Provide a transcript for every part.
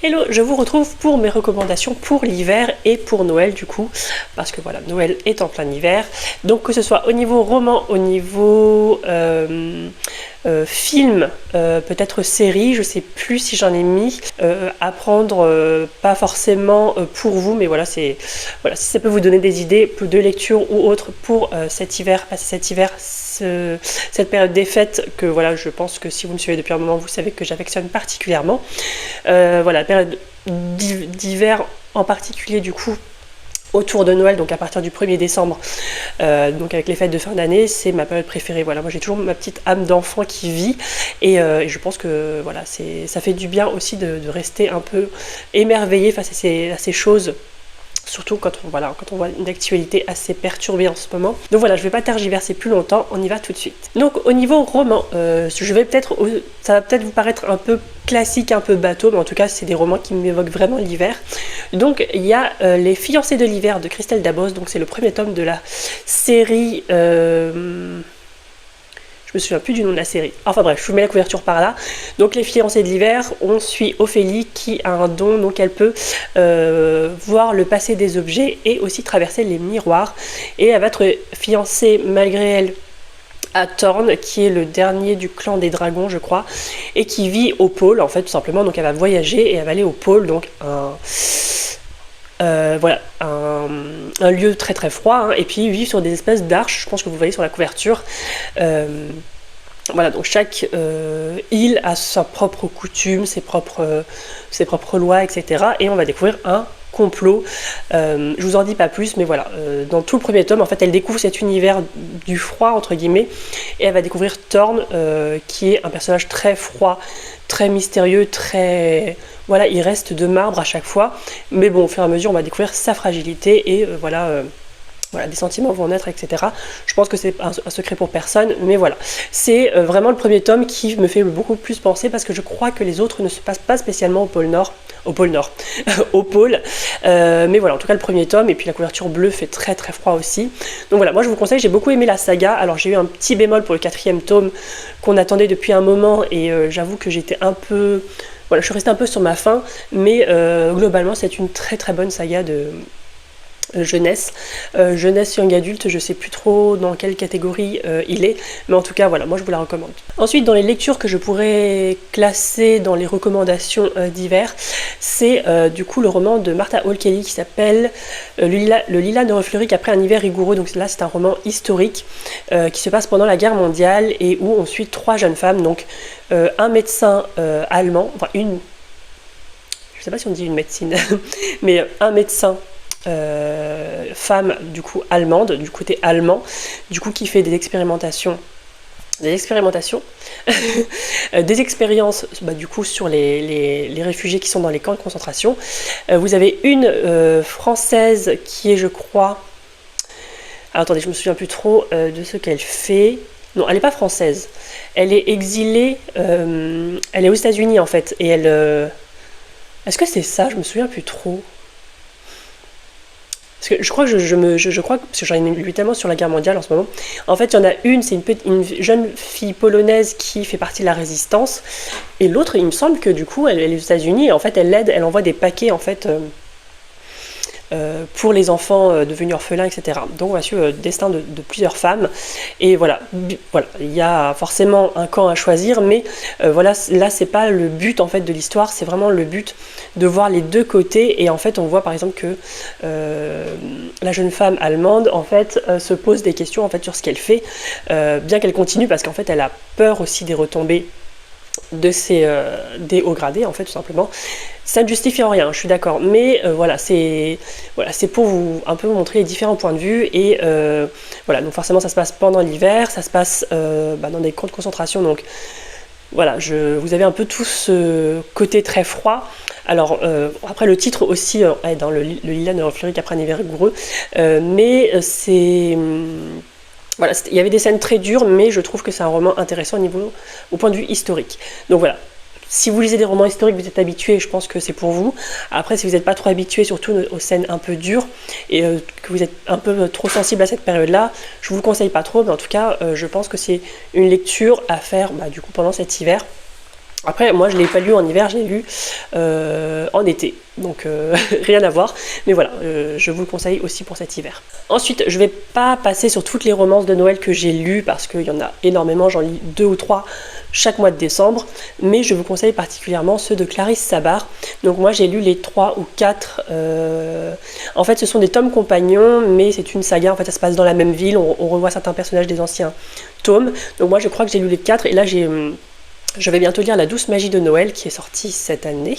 Hello, je vous retrouve pour mes recommandations pour l'hiver et pour Noël du coup, parce que voilà, Noël est en plein hiver. Donc que ce soit au niveau roman, au niveau film, peut-être série, je sais plus si j'en ai mis, à prendre, pas forcément pour vous, mais voilà, si ça peut vous donner des idées de lecture ou autre pour cet hiver, passer cet hiver, cette période des fêtes que voilà, je pense que si vous me suivez depuis un moment, vous savez que j'affectionne particulièrement. Voilà, la période d'hiver en particulier du coup autour de Noël, donc à partir du 1er décembre, donc avec les fêtes de fin d'année, c'est ma période préférée. Voilà, moi j'ai toujours ma petite âme d'enfant qui vit et je pense que voilà, ça fait du bien aussi de rester un peu émerveillé face à ces choses. Surtout quand on voit une actualité assez perturbée en ce moment. Donc voilà, je ne vais pas tergiverser plus longtemps, on y va tout de suite. Donc au niveau roman, ça va peut-être vous paraître un peu classique, un peu bateau, mais en tout cas c'est des romans qui m'évoquent vraiment l'hiver. Donc il y a Les Fiancés de l'hiver de Christelle Dabos, donc c'est le premier tome de la série... Je me souviens plus du nom de la série. Enfin bref, je vous mets la couverture par là. Donc les fiancés de l'hiver, on suit Ophélie qui a un don, donc elle peut voir le passé des objets et aussi traverser les miroirs. Et elle va être fiancée malgré elle à Thorn, qui est le dernier du clan des dragons, je crois, et qui vit au pôle, en fait, tout simplement. Donc elle va voyager et elle va aller au pôle, donc un lieu très très froid, hein, et puis vivre sur des espèces d'arches, je pense que vous voyez sur la couverture. Voilà, donc chaque île a sa propre coutume, ses propres lois, etc. Et on va découvrir un complot. Je vous en dis pas plus, mais voilà, dans tout le premier tome, en fait, elle découvre cet univers du froid, entre guillemets, et elle va découvrir Thorn, qui est un personnage très froid, très mystérieux, très... Voilà, il reste de marbre à chaque fois, mais bon, au fur et à mesure, on va découvrir sa fragilité, et voilà, des sentiments vont naître, etc. Je pense que c'est un secret pour personne, mais voilà. C'est vraiment le premier tome qui me fait beaucoup plus penser, parce que je crois que les autres ne se passent pas spécialement au pôle Nord, au pôle. Mais voilà, en tout cas le premier tome, et puis la couverture bleue fait très très froid aussi. Donc voilà, moi je vous conseille, j'ai beaucoup aimé la saga. Alors j'ai eu un petit bémol pour le 4e tome qu'on attendait depuis un moment, et j'avoue que j'étais un peu... Voilà, je suis restée un peu sur ma faim, mais globalement c'est une très très bonne saga de... jeunesse young adulte, je sais plus trop dans quelle catégorie il est, mais en tout cas voilà, moi je vous la recommande. Ensuite, dans les lectures que je pourrais classer dans les recommandations d'hiver, c'est du coup le roman de Martha Hall Kelly qui s'appelle Le lilas ne refleurit qu'après un hiver rigoureux. Donc là c'est un roman historique qui se passe pendant la guerre mondiale et où on suit 3 jeunes femmes, donc un médecin allemand, enfin une, je sais pas si on dit une médecine mais un médecin femme du coup allemande, du côté allemand, du coup qui fait des expérimentations des expériences du coup sur les réfugiés qui sont dans les camps de concentration. Vous avez une française qui est, je crois, alors, attendez, je me souviens plus trop de ce qu'elle fait. Non, elle n'est pas française, elle est exilée, elle est aux États-Unis en fait, et elle est-ce que c'est ça? Je me souviens plus trop. Parce que je crois que je crois, parce que j'en ai lu tellement sur la guerre mondiale en ce moment. En fait, il y en a une, c'est une jeune fille polonaise qui fait partie de la résistance, et l'autre, il me semble que du coup, elle est aux États-Unis, et en fait, elle l'aide, elle envoie des paquets en fait pour les enfants devenus orphelins, etc. Donc on va suivre le destin de plusieurs femmes, et voilà, il y a forcément un camp à choisir, mais voilà, là c'est pas le but en fait de l'histoire, c'est vraiment le but de voir les deux côtés. Et en fait on voit par exemple que la jeune femme allemande en fait se pose des questions en fait sur ce qu'elle fait, bien qu'elle continue, parce qu'en fait elle a peur aussi des retombées de des hauts gradés en fait, tout simplement. Ça ne justifie en rien, je suis d'accord, mais voilà, c'est pour vous un peu vous montrer les différents points de vue. Et voilà, donc forcément ça se passe pendant l'hiver, ça se passe dans des camps de concentration, donc voilà, vous avez un peu tout ce côté très froid. Alors après le titre aussi est dans le lilas ne refleurit qu'après un hiver rigoureux, mais c'est... Voilà, il y avait des scènes très dures, mais je trouve que c'est un roman intéressant au point de vue historique. Donc voilà, si vous lisez des romans historiques, vous êtes habitué, je pense que c'est pour vous. Après, si vous n'êtes pas trop habitué, surtout aux scènes un peu dures, et que vous êtes un peu trop sensible à cette période-là, je vous le conseille pas trop, mais en tout cas, je pense que c'est une lecture à faire du coup pendant cet hiver. Après, moi, je ne l'ai pas lu en hiver, je l'ai lu en été. Donc, rien à voir. Mais voilà, je vous le conseille aussi pour cet hiver. Ensuite, je ne vais pas passer sur toutes les romances de Noël que j'ai lues, parce qu'il y en a énormément, j'en lis 2 ou 3 chaque mois de décembre. Mais je vous conseille particulièrement ceux de Clarisse Sabar. Donc moi, j'ai lu les 3 ou 4. En fait, ce sont des tomes compagnons, mais c'est une saga. En fait, ça se passe dans la même ville. On revoit certains personnages des anciens tomes. Donc moi, je crois que j'ai lu les 4. Et là, je vais bientôt lire La douce magie de Noël, qui est sortie cette année.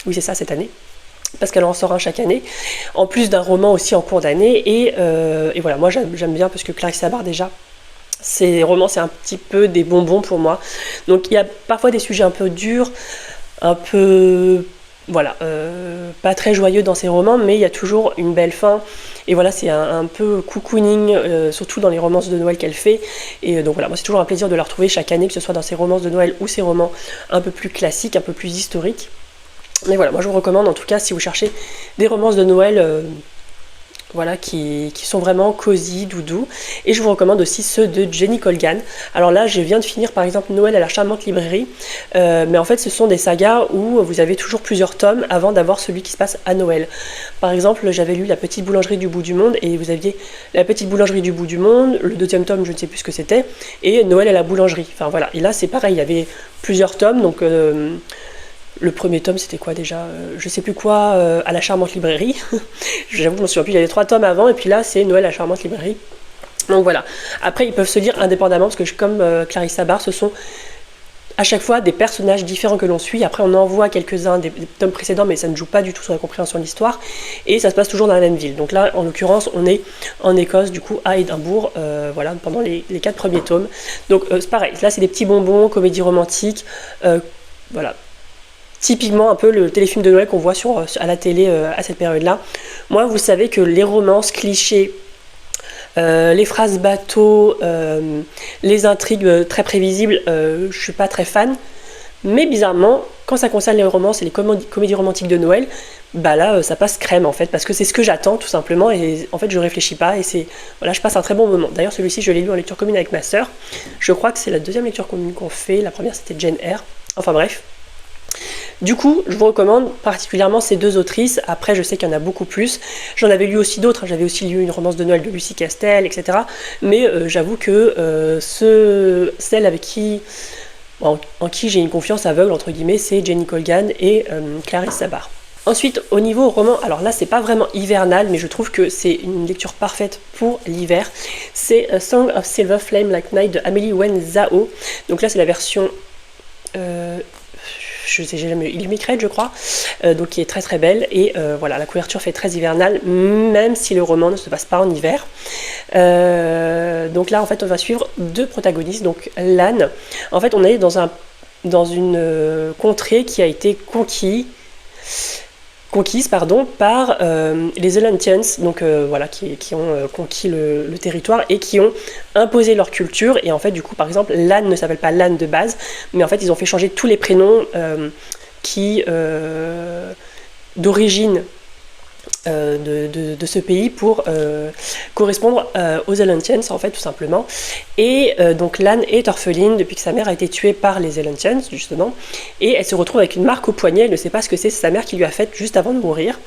Oui, c'est ça, cette année. Parce qu'elle en sort un chaque année. En plus d'un roman aussi en cours d'année. Et voilà, moi j'aime bien, parce que Clarisse Sabar, déjà, ces romans, c'est un petit peu des bonbons pour moi. Donc il y a parfois des sujets un peu durs, un peu... Voilà, pas très joyeux dans ces romans, mais il y a toujours une belle fin. Et voilà, c'est un peu cocooning, surtout dans les romances de Noël qu'elle fait. Et donc voilà, moi c'est toujours un plaisir de la retrouver chaque année, que ce soit dans ses romances de Noël ou ses romans un peu plus classiques, un peu plus historiques. Mais voilà, moi je vous recommande en tout cas, si vous cherchez des romances de Noël voilà, qui sont vraiment cosy, doudou. Et je vous recommande aussi ceux de Jenny Colgan. Alors là, je viens de finir par exemple Noël à la charmante librairie, mais en fait ce sont des sagas où vous avez toujours plusieurs tomes avant d'avoir celui qui se passe à Noël. Par exemple, j'avais lu La petite boulangerie du bout du monde, et vous aviez La petite boulangerie du bout du monde, le 2e tome, je ne sais plus ce que c'était, et Noël à la boulangerie. Enfin voilà, et là c'est pareil, il y avait plusieurs tomes, donc... le premier tome, c'était quoi déjà je sais plus quoi, à la charmante librairie. J'avoue, je m'en souviens plus, il y avait 3 tomes avant, et puis là, c'est Noël à la charmante librairie. Donc voilà. Après, ils peuvent se lire indépendamment, parce que comme Clarisse Sabar, ce sont à chaque fois des personnages différents que l'on suit. Après, on en voit quelques-uns des tomes précédents, mais ça ne joue pas du tout sur la compréhension de l'histoire. Et ça se passe toujours dans la même ville. Donc là, en l'occurrence, on est en Écosse, du coup, à Édimbourg, voilà, pendant les 4 premiers tomes. Donc c'est pareil, là, c'est des petits bonbons, comédie romantique, voilà. Typiquement un peu le téléfilm de Noël qu'on voit à la télé à cette période-là. Moi, vous savez que les romances clichés, les phrases bateaux, les intrigues très prévisibles, je suis pas très fan. Mais bizarrement, quand ça concerne les romances et les comédies romantiques de Noël, bah là, ça passe crème en fait, parce que c'est ce que j'attends tout simplement, et en fait je réfléchis pas, et voilà, je passe un très bon moment. D'ailleurs, celui-ci, je l'ai lu en lecture commune avec ma sœur. Je crois que c'est la 2e lecture commune qu'on fait. La première, c'était Jane Eyre. Enfin bref. Du coup, je vous recommande particulièrement ces 2 autrices. Après, je sais qu'il y en a beaucoup plus. J'en avais lu aussi d'autres. J'avais aussi lu une romance de Noël de Lucie Castel, etc. Mais j'avoue que celle avec qui, en qui j'ai une confiance aveugle, entre guillemets, c'est Jenny Colgan et Clarisse Sabar. Ensuite, au niveau roman, alors là, c'est pas vraiment hivernal, mais je trouve que c'est une lecture parfaite pour l'hiver. C'est A Song of Silver Flame Like Night de Amélie Wen Zhao. Donc là, c'est la version... je sais jamais, Illustrated, je crois, donc qui est très très belle, et voilà, la couverture fait très hivernale, même si le roman ne se passe pas en hiver. Donc là, en fait, on va suivre 2 protagonistes. Donc Lan, en fait, on est dans une contrée qui a été conquise par les Elentians, donc voilà, qui ont conquis le territoire et qui ont imposé leur culture. Et en fait, du coup, par exemple, Lan ne s'appelle pas Lan de base, mais en fait, ils ont fait changer tous les prénoms d'origine de ce pays pour correspondre aux Elentians, en fait, tout simplement. Et donc Lan est orpheline depuis que sa mère a été tuée par les Elentians, justement, et elle se retrouve avec une marque au poignet. Elle ne sait pas ce que c'est sa mère qui lui a faite juste avant de mourir.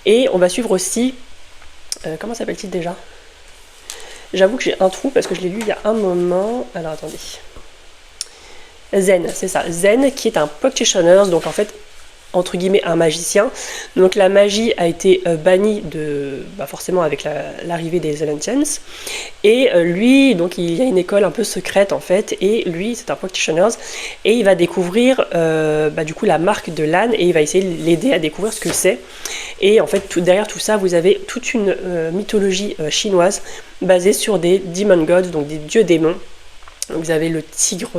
Et on va suivre aussi comment s'appelle-t-il déjà? J'avoue que j'ai un trou parce que je l'ai lu il y a un moment. Alors attendez, Zen, c'est ça, Zen, qui est un practitioner, donc en fait entre guillemets un magicien. Donc la magie a été bannie forcément avec l'arrivée des Elentians, et lui, donc il y a une école un peu secrète en fait, et lui c'est un practitioner, et il va découvrir du coup la marque de Lan, et il va essayer de l'aider à découvrir ce que c'est. Et en fait derrière tout ça, vous avez toute une mythologie chinoise basée sur des demon gods, donc des dieux démons. Donc vous avez le tigre,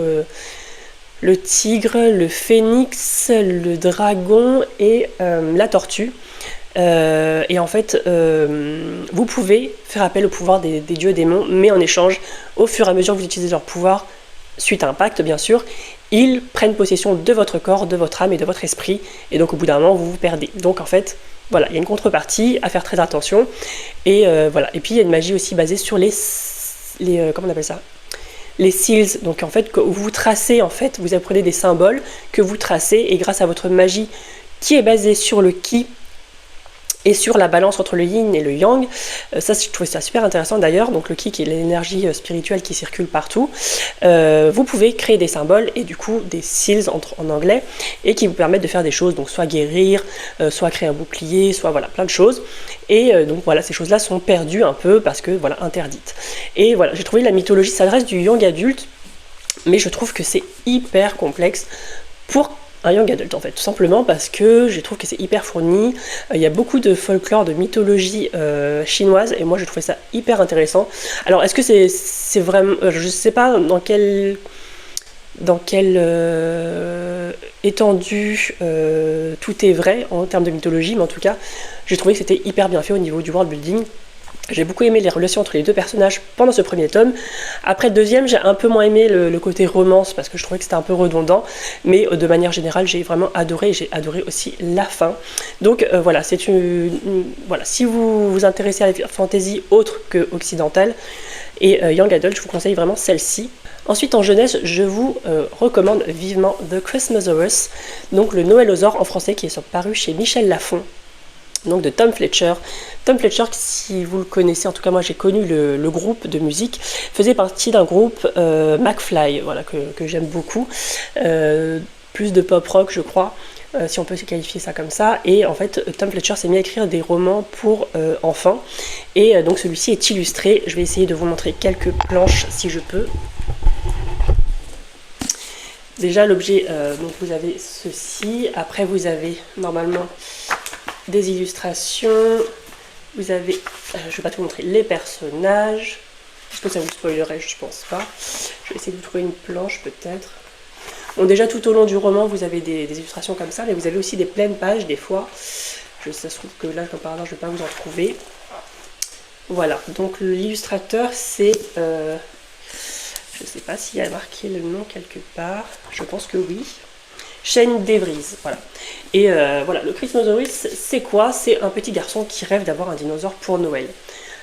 le phénix, le dragon et la tortue. Et en fait, vous pouvez faire appel au pouvoir des dieux démons, mais en échange, au fur et à mesure que vous utilisez leur pouvoir, suite à un pacte bien sûr, ils prennent possession de votre corps, de votre âme et de votre esprit, et donc au bout d'un moment, vous vous perdez. Donc en fait, voilà, il y a une contrepartie, à faire très attention, et voilà. Et puis il y a une magie aussi basée sur les comment on appelle ça ? les seals, donc en fait, que vous tracez, en fait, vous apprenez des symboles que vous tracez, et grâce à votre magie qui est basée sur le ki, et sur la balance entre le yin et le yang. Ça, je trouvais ça super intéressant d'ailleurs. Donc le ki, qui est l'énergie spirituelle qui circule partout. Vous pouvez créer des symboles et du coup des seals en anglais, et qui vous permettent de faire des choses, donc soit guérir, soit créer un bouclier, soit voilà, plein de choses. Et donc voilà, ces choses-là sont perdues un peu parce que voilà, interdites. Et voilà, j'ai trouvé la mythologie, ça reste du young adulte, mais je trouve que c'est hyper complexe pour un young adult en fait, tout simplement parce que je trouve que c'est hyper fourni. Il y a beaucoup de folklore, de mythologie chinoise, et moi je trouvais ça hyper intéressant. Alors est-ce que c'est vraiment, je sais pas dans quelle étendue tout est vrai en termes de mythologie, mais en tout cas j'ai trouvé que c'était hyper bien fait au niveau du world building. J'ai beaucoup aimé les relations entre les deux personnages pendant ce premier tome. Après le deuxième, j'ai un peu moins aimé le côté romance parce que je trouvais que c'était un peu redondant. Mais de manière générale, j'ai vraiment adoré, et j'ai adoré aussi la fin. Donc voilà, voilà, si vous vous intéressez à la fantasy autre que occidentale et young adult, je vous conseille vraiment celle-ci. Ensuite, en jeunesse, je vous recommande vivement The Christmasaurus, donc le Noëlosaure en français, qui est paru chez Michel Lafon, donc de Tom Fletcher. Tom Fletcher, si vous le connaissez, en tout cas moi j'ai connu le groupe de musique, faisait partie d'un groupe McFly, voilà, que j'aime beaucoup, plus de pop rock je crois, si on peut se qualifier ça comme ça. Et en fait Tom Fletcher s'est mis à écrire des romans pour enfants, et donc celui-ci est illustré. Je vais essayer de vous montrer quelques planches si je peux. Déjà l'objet, donc vous avez ceci, après vous avez normalement des illustrations, vous avez, je vais pas tout montrer, les personnages. Est-ce que ça vous spoilerait? Je pense pas. Je vais essayer de trouver une planche peut-être. Bon, déjà tout au long du roman vous avez des illustrations comme ça, mais vous avez aussi des pleines pages des fois. Ça se trouve que là comme par hasard je vais pas vous en trouver. Voilà, donc l'illustrateur c'est, je sais pas s'il y a marqué le nom quelque part, je pense que oui. Shane DeVries, voilà. Et voilà, le Christmasaurus, c'est quoi? C'est un petit garçon qui rêve d'avoir un dinosaure pour Noël.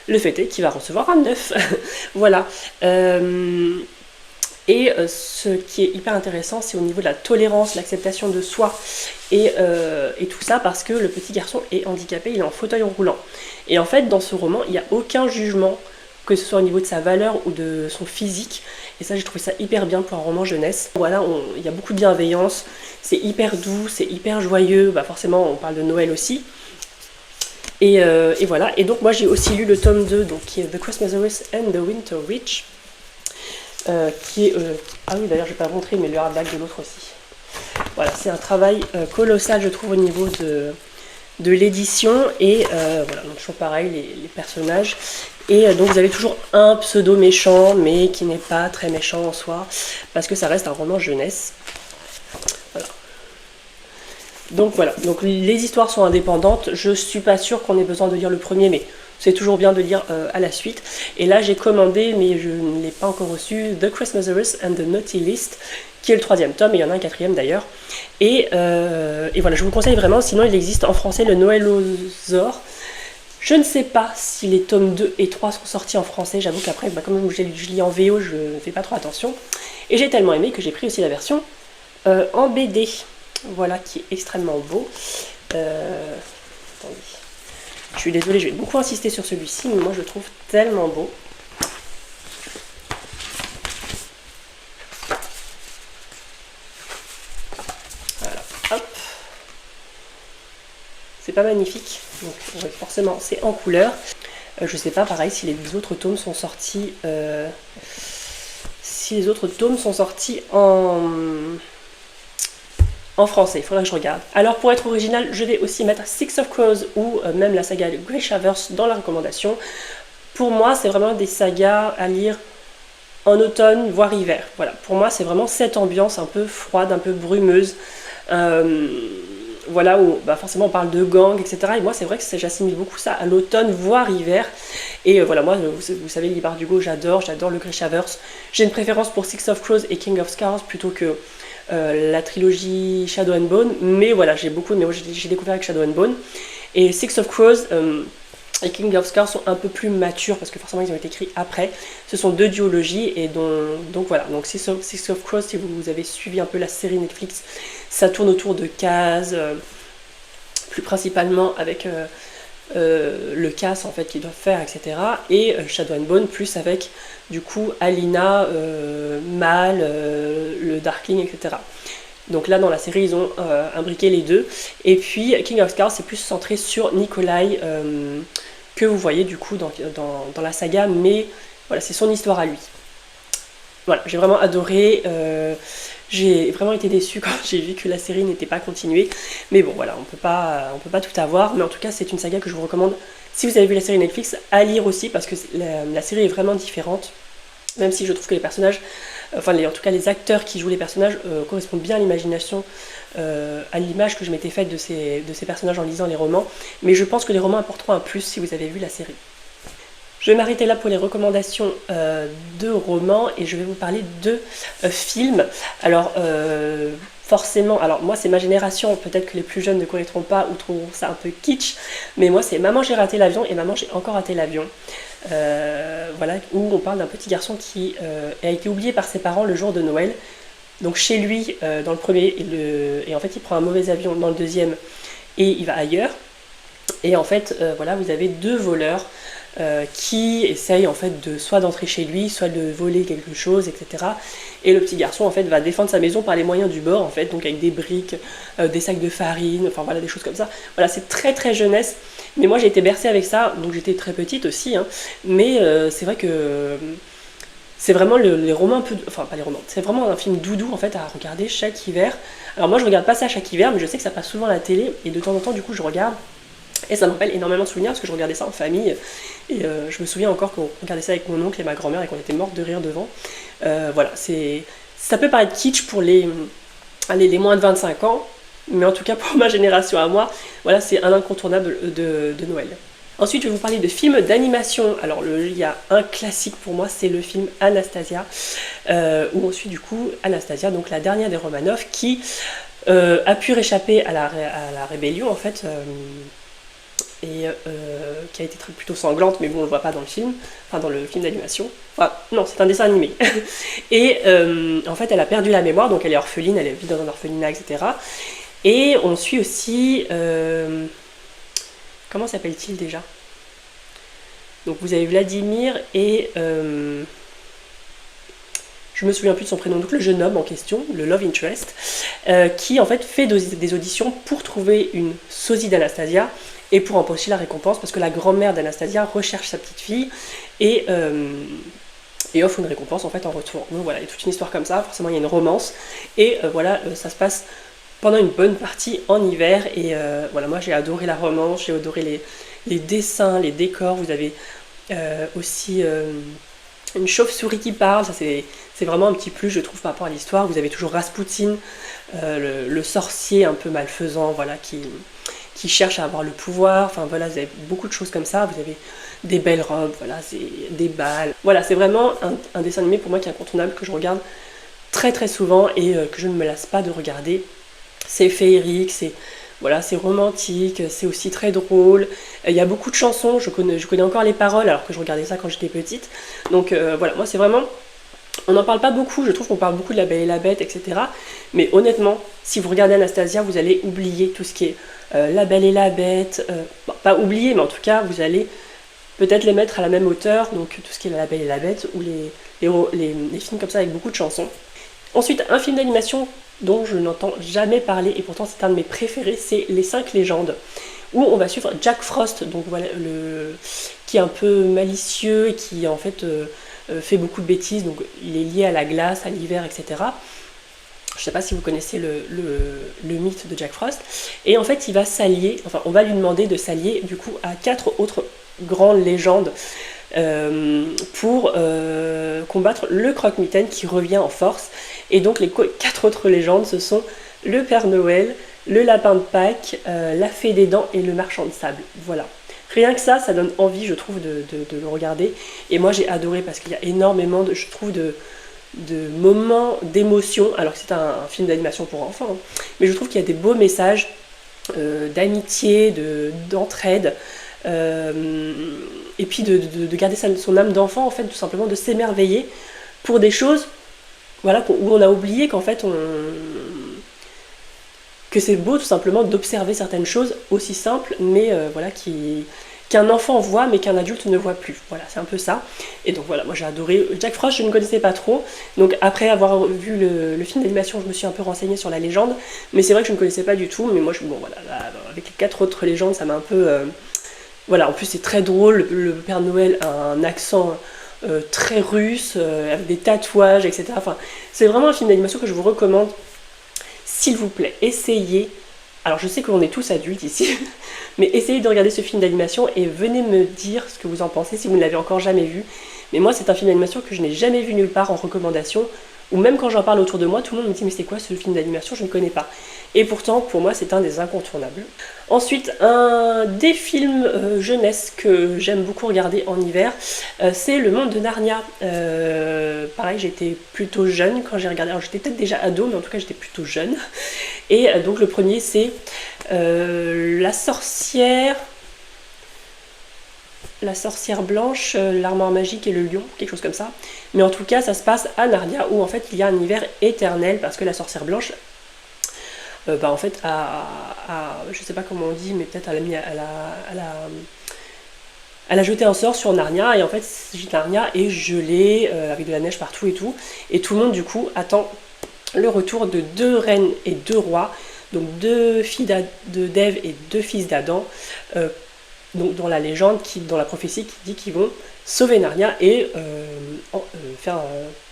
Le fait est qu'il va recevoir un œuf. Voilà. Et ce qui est hyper intéressant, c'est au niveau de la tolérance, l'acceptation de soi et tout ça, parce que le petit garçon est handicapé, il est en fauteuil roulant. Et en fait, dans ce roman, il n'y a aucun jugement, que ce soit au niveau de sa valeur ou de son physique. Et ça, j'ai trouvé ça hyper bien pour un roman jeunesse. Voilà, il y a beaucoup de bienveillance, c'est hyper doux, c'est hyper joyeux. Bah forcément, on parle de Noël aussi. Et voilà. Et donc, moi, j'ai aussi lu le tome 2, donc, qui est The Christmasaurus and the Winter Witch. Qui est... ah oui, d'ailleurs, je ne vais pas montrer, mais le hardback de l'autre aussi. Voilà, c'est un travail colossal, je trouve, au niveau de l'édition. Et voilà, donc toujours pareil, les personnages. Et donc vous avez toujours un pseudo méchant, mais qui n'est pas très méchant en soi, parce que ça reste un roman jeunesse. Voilà. Donc voilà, donc les histoires sont indépendantes. Je suis pas sûre qu'on ait besoin de lire le premier, mais c'est toujours bien de lire à la suite. Et là j'ai commandé, mais je ne l'ai pas encore reçu, The Christmasaurus and the Naughty List, qui est le 3e tome, et il y en a un 4e d'ailleurs. Et voilà, je vous conseille vraiment, sinon il existe en français le Noëlosaure. Je ne sais pas si les tomes 2 et 3 sont sortis en français, j'avoue qu'après, bah, comme je lis en VO, je ne fais pas trop attention. Et j'ai tellement aimé que j'ai pris aussi la version en BD, voilà, qui est extrêmement beau. Attendez. Je suis désolée, je vais beaucoup insister sur celui-ci, mais moi je le trouve tellement beau. Voilà, hop. C'est pas magnifique, donc ouais, forcément c'est en couleur. Je sais pas pareil si les autres tomes sont sortis en français, il faudrait que je regarde. Alors pour être original, je vais aussi mettre Six of Crows ou même la saga Grishaverse dans la recommandation. Pour moi c'est vraiment des sagas à lire en automne voire hiver. Voilà, pour moi c'est vraiment cette ambiance un peu froide, un peu brumeuse. Voilà, où bah forcément on parle de gang, etc. Et moi c'est vrai que j'assimile beaucoup ça à l'automne, voire hiver. Et voilà, moi vous savez, Leigh Bardugo, j'adore le Grishaverse. J'ai une préférence pour Six of Crows et King of Scars plutôt que la trilogie Shadow and Bone. Mais voilà, j'ai beaucoup aimé, j'ai découvert avec Shadow and Bone. Et Six of Crows, Et King of Scars sont un peu plus matures parce que forcément ils ont été écrits après. Ce sont 2 duologies et donc voilà. Donc Six of Crows, si vous avez suivi un peu la série Netflix, ça tourne autour de Kaz, plus principalement avec le casse en fait qu'ils doivent faire, etc. Et Shadow and Bone plus avec du coup Alina, Mal, le Darkling, etc. Donc là dans la série ils ont imbriqué les deux. Et puis King of Scars c'est plus centré sur Nikolai que vous voyez du coup dans la saga, mais voilà c'est son histoire à lui. Voilà, j'ai vraiment adoré. J'ai vraiment été déçue quand j'ai vu que la série n'était pas continuée. Mais bon, voilà, on peut pas tout avoir. Mais en tout cas, c'est une saga que je vous recommande, si vous avez vu la série Netflix, à lire aussi, parce que la série est vraiment différente. Même si je trouve que les personnages, en tout cas les acteurs qui jouent les personnages correspondent bien à l'imagination, à l'image que je m'étais faite de ces personnages en lisant les romans. Mais je pense que les romans apporteront un plus si vous avez vu la série. Je vais m'arrêter là pour les recommandations de romans et je vais vous parler de films. Alors forcément, alors moi c'est ma génération, peut-être que les plus jeunes ne connaîtront pas ou trouveront ça un peu kitsch, mais moi c'est Maman j'ai raté l'avion et Maman j'ai encore raté l'avion. Voilà, où on parle d'un petit garçon qui a été oublié par ses parents le jour de Noël. Donc chez lui dans le premier et en fait il prend un mauvais avion dans le deuxième et il va ailleurs. Et en fait voilà, vous avez 2 voleurs qui essaye en fait soit d'entrer chez lui, soit de voler quelque chose, etc. Et le petit garçon en fait va défendre sa maison par les moyens du bord en fait, donc avec des briques, des sacs de farine, enfin voilà des choses comme ça. Voilà, c'est très très jeunesse, mais moi j'ai été bercée avec ça, donc j'étais très petite aussi, hein. Mais c'est vrai que c'est vraiment les romans un peu, enfin pas les romans, c'est vraiment un film doudou en fait à regarder chaque hiver. Alors moi je regarde pas ça chaque hiver, mais je sais que ça passe souvent à la télé et de temps en temps du coup je regarde. Et ça me rappelle énormément de souvenirs parce que je regardais ça en famille. Et je me souviens encore qu'on regardait ça avec mon oncle et ma grand-mère et qu'on était mortes de rire devant. Voilà, ça peut paraître kitsch pour les moins de 25 ans, mais en tout cas pour ma génération à moi, voilà, c'est un incontournable de Noël. Ensuite, je vais vous parler de films d'animation. Alors, il y a un classique pour moi, c'est le film Anastasia, où on suit du coup Anastasia, donc la dernière des Romanov, qui a pu réchapper à la rébellion en fait. Et qui a été plutôt sanglante, mais bon, on le voit pas dans le film, enfin dans le film d'animation. Enfin, non, c'est un dessin animé. Et en fait, elle a perdu la mémoire, donc elle est orpheline, elle vit dans un orphelinat, etc. Et on suit aussi... comment s'appelle-t-il déjà? Donc vous avez Vladimir et... je me souviens plus de son prénom, donc le jeune homme en question, le Love Interest, qui en fait fait des auditions pour trouver une sosie d'Anastasia, et pour empocher la récompense, parce que la grand-mère d'Anastasia recherche sa petite fille et offre une récompense en fait en retour. Donc voilà, il y a toute une histoire comme ça, forcément il y a une romance, et voilà, ça se passe pendant une bonne partie en hiver, et voilà, moi j'ai adoré la romance, j'ai adoré les dessins, les décors, vous avez aussi une chauve-souris qui parle, ça c'est vraiment un petit plus je trouve par rapport à l'histoire. Vous avez toujours Rasputin, le sorcier un peu malfaisant, voilà, qui cherche à avoir le pouvoir, enfin voilà, vous avez beaucoup de choses comme ça, vous avez des belles robes, voilà, des balles. Voilà, c'est vraiment un dessin animé pour moi qui est incontournable, que je regarde très très souvent et que je ne me lasse pas de regarder. C'est féerique, voilà, c'est romantique, c'est aussi très drôle. Il y a beaucoup de chansons, je connais encore les paroles alors que je regardais ça quand j'étais petite. Donc voilà, moi c'est vraiment... On n'en parle pas beaucoup, je trouve qu'on parle beaucoup de La Belle et la Bête, etc. Mais honnêtement, si vous regardez Anastasia, vous allez oublier tout ce qui est La Belle et la Bête. Bon, pas oublier, mais en tout cas, vous allez peut-être les mettre à la même hauteur. Donc tout ce qui est La Belle et la Bête, ou les films comme ça avec beaucoup de chansons. Ensuite, un film d'animation dont je n'entends jamais parler, et pourtant c'est un de mes préférés, c'est Les 5 légendes, où on va suivre Jack Frost, donc voilà, qui est un peu malicieux et qui en fait... fait beaucoup de bêtises, donc il est lié à la glace, à l'hiver, etc. Je ne sais pas si vous connaissez le mythe de Jack Frost. Et en fait, il va s'allier, enfin, on va lui demander de s'allier du coup à 4 autres grandes légendes pour combattre le Croque-Mitaine qui revient en force. Et donc les 4 autres légendes, ce sont le Père Noël, le Lapin de Pâques, la Fée des Dents et le Marchand de Sable. Voilà. Rien que ça donne envie, je trouve, de le regarder. Et moi, j'ai adoré parce qu'il y a énormément, je trouve, de moments d'émotion, alors que c'est un film d'animation pour enfants. Hein. Mais je trouve qu'il y a des beaux messages d'amitié, d'entraide. et puis de garder son âme d'enfant, en fait, tout simplement de s'émerveiller pour des choses, voilà, où on a oublié qu'en fait que c'est beau tout simplement d'observer certaines choses aussi simples, mais voilà, qu'un enfant voit mais qu'un adulte ne voit plus. Voilà, c'est un peu ça. Et donc voilà, moi j'ai adoré. Jack Frost, je ne connaissais pas trop. Donc après avoir vu le film d'animation, je me suis un peu renseignée sur la légende. Mais c'est vrai que je ne connaissais pas du tout. Mais moi, bon voilà, là, avec les 4 autres légendes, ça m'a un peu... voilà, en plus c'est très drôle. Le Père Noël a un accent très russe, avec des tatouages, etc. Enfin, c'est vraiment un film d'animation que je vous recommande. S'il vous plaît, essayez. Alors je sais qu'on est tous adultes ici, mais essayez de regarder ce film d'animation et venez me dire ce que vous en pensez si vous ne l'avez encore jamais vu. Mais moi c'est un film d'animation que je n'ai jamais vu nulle part en recommandation, ou même quand j'en parle autour de moi, tout le monde me dit mais c'est quoi ce film d'animation, je ne connais pas. Et pourtant pour moi c'est un des incontournables. Ensuite, un des films jeunesse que j'aime beaucoup regarder en hiver, c'est Le Monde de Narnia. Pareil, j'étais plutôt jeune quand j'ai regardé. Alors j'étais peut-être déjà ado, mais en tout cas j'étais plutôt jeune. Et donc le premier c'est la sorcière blanche, l'armoire magique et le lion, quelque chose comme ça. Mais en tout cas, ça se passe à Narnia où en fait il y a un hiver éternel parce que la sorcière blanche, en fait, je sais pas comment on dit, mais peut-être elle a jeté un sort sur Narnia et en fait Narnia est gelé avec de la neige partout et tout. Et tout le monde du coup attend le retour de 2 reines et 2 rois, donc 2 filles de d'Ève et 2 fils d'Adam, donc dans la légende, dans la prophétie qui dit qu'ils vont sauver Narnia et faire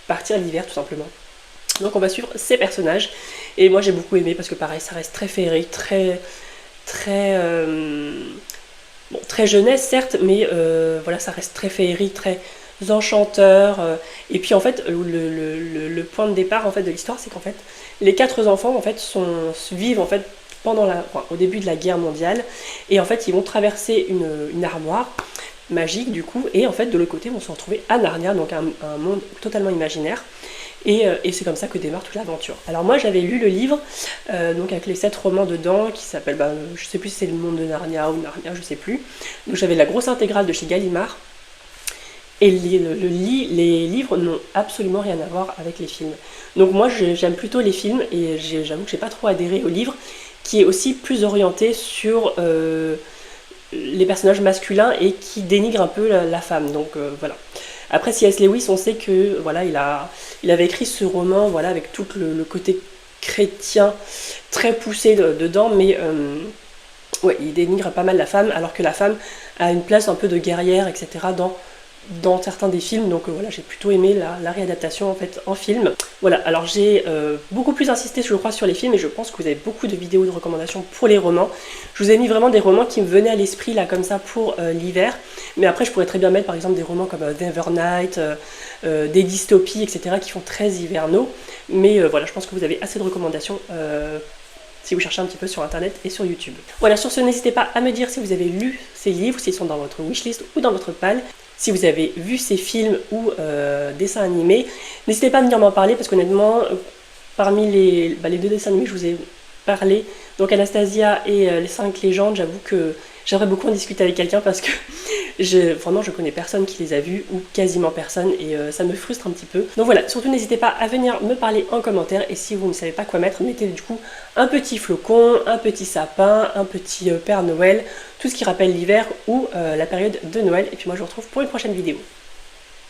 partir l'hiver tout simplement. Donc on va suivre ces personnages et moi j'ai beaucoup aimé parce que pareil ça reste très féerique, très jeunesse certes, mais voilà ça reste très féerique, très enchanteur. Et puis en fait le point de départ en fait de l'histoire c'est qu'en fait les 4 enfants en fait vivent en fait au début de la guerre mondiale et en fait ils vont traverser une armoire magique du coup et en fait de l'autre côté vont se retrouver à Narnia, donc un monde totalement imaginaire. Et c'est comme ça que démarre toute l'aventure. Alors moi j'avais lu le livre, donc avec les 7 romans dedans, qui s'appelle, je sais plus si c'est Le Monde de Narnia ou Narnia, je sais plus. Donc j'avais la grosse intégrale de chez Gallimard. Et les livres n'ont absolument rien à voir avec les films. Donc moi j'aime plutôt les films et j'avoue que j'ai pas trop adhéré au livre, qui est aussi plus orienté sur les personnages masculins et qui dénigre un peu la femme. Donc voilà. Après C.S. Lewis, on sait que voilà, il avait écrit ce roman voilà, avec tout le côté chrétien très poussé dedans, mais ouais, il dénigre pas mal la femme, alors que la femme a une place un peu de guerrière, etc. dans certains des films, donc voilà, j'ai plutôt aimé la réadaptation en fait en film. Voilà, alors j'ai beaucoup plus insisté je crois sur les films et je pense que vous avez beaucoup de vidéos de recommandations pour les romans. Je vous ai mis vraiment des romans qui me venaient à l'esprit là comme ça pour l'hiver, mais après je pourrais très bien mettre par exemple des romans comme Nevernight, des dystopies, etc. qui font très hivernaux, mais voilà, je pense que vous avez assez de recommandations si vous cherchez un petit peu sur internet et sur YouTube. Voilà, sur ce, n'hésitez pas à me dire si vous avez lu ces livres, s'ils sont dans votre wishlist ou dans votre pile, si vous avez vu ces films ou dessins animés. N'hésitez pas à venir m'en parler parce qu'honnêtement, parmi les 2 dessins animés que je vous ai parlé, donc Anastasia et les 5 légendes, j'avoue que j'aimerais beaucoup en discuter avec quelqu'un parce que vraiment je connais personne qui les a vus ou quasiment personne et ça me frustre un petit peu. Donc voilà, surtout n'hésitez pas à venir me parler en commentaire et si vous ne savez pas quoi mettre, mettez du coup un petit flocon, un petit sapin, un petit Père Noël, tout ce qui rappelle l'hiver ou la période de Noël et puis moi je vous retrouve pour une prochaine vidéo.